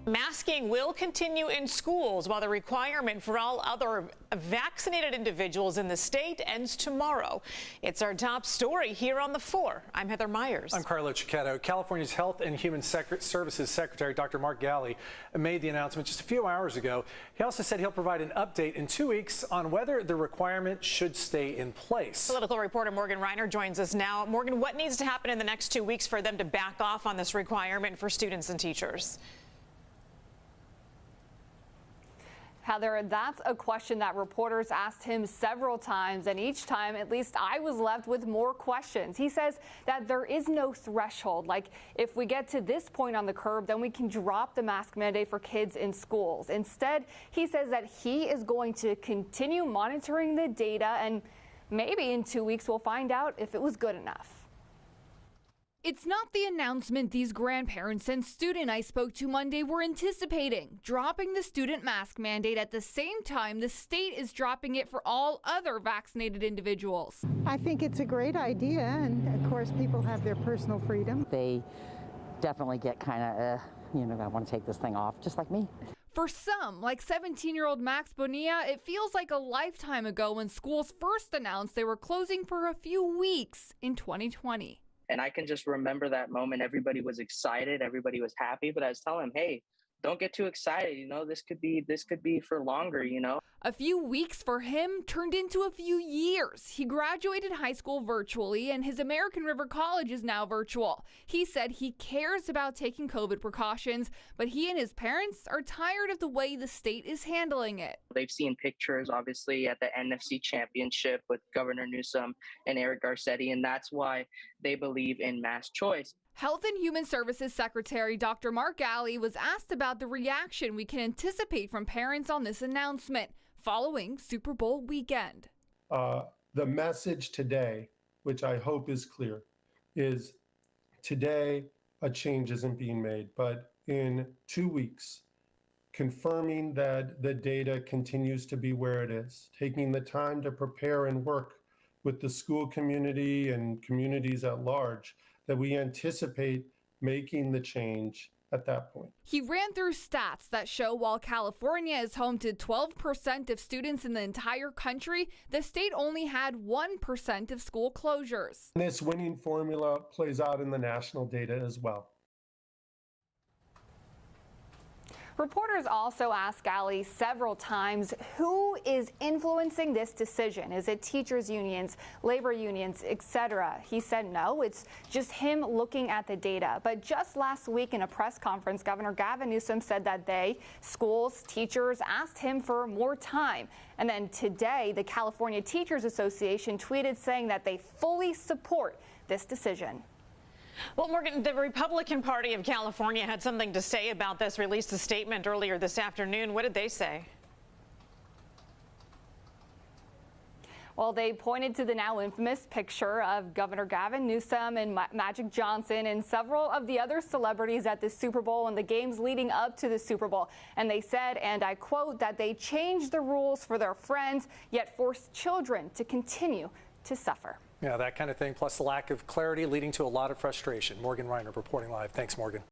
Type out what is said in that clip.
Masking will continue in schools while the requirement for all other vaccinated individuals in the state ends tomorrow. It's our top story here on The 4. I'm Heather Myers. I'm Carlo Cicchetto. California's Health and Human Services Secretary Dr. Mark Ghaly made the announcement just a few hours ago. He also said he'll provide an update in 2 weeks on whether the requirement should stay in place. Political reporter Morgan Rynor joins us now. Morgan, what needs to happen in the next 2 weeks for them to back off on this requirement for students and teachers? Heather, that's a question that reporters asked him several times, and each time, at least I was left with more questions. He says that there is no threshold, like if we get to this point on the curve, then we can drop the mask mandate for kids in schools. Instead, he says that he is going to continue monitoring the data, and maybe in 2 weeks we'll find out if it was good enough. It's not the announcement these grandparents and student I spoke to Monday were anticipating, dropping the student mask mandate at the same time the state is dropping it for all other vaccinated individuals. I think it's a great idea, and of course people have their personal freedom. They definitely get kind of, I want to take this thing off, just like me. For some, like 17-year-old Max Bonilla, it feels like a lifetime ago when schools first announced they were closing for a few weeks in 2020. And I can just remember that moment. Everybody was excited. Everybody was happy. But I was telling him, hey, don't get too excited. This could be for longer, A few weeks for him turned into a few years. He graduated high school virtually, and his American River College is now virtual. He said he cares about taking COVID precautions, but he and his parents are tired of the way the state is handling it. They've seen pictures, obviously, at the NFC Championship with Governor Newsom and Eric Garcetti, and that's why they believe in mass choice. Health and Human Services Secretary Dr. Mark Ghaly was asked about the reaction we can anticipate from parents on this announcement following Super Bowl weekend. The message today, which I hope is clear, is today a change isn't being made, but in 2 weeks, confirming that the data continues to be where it is, taking the time to prepare and work with the school community and communities at large, that we anticipate making the change at that point. He ran through stats that show while California is home to 12% of students in the entire country, the state only had 1% of school closures. And this winning formula plays out in the national data as well. Reporters also asked Ghaly several times who is influencing this decision. Is it teachers unions, labor unions, etc.? He said no, it's just him looking at the data. But just last week in a press conference, Governor Gavin Newsom said that schools, teachers, asked him for more time. And then today, the California Teachers Association tweeted saying that they fully support this decision. Well, Morgan, the Republican Party of California had something to say about this, released a statement earlier this afternoon. What did they say? Well, they pointed to the now infamous picture of Governor Gavin Newsom and Magic Johnson and several of the other celebrities at the Super Bowl and the games leading up to the Super Bowl. And they said, and I quote, that they changed the rules for their friends, yet forced children to continue to suffer. Yeah, that kind of thing, plus the lack of clarity leading to a lot of frustration. Morgan Rynor reporting live. Thanks, Morgan.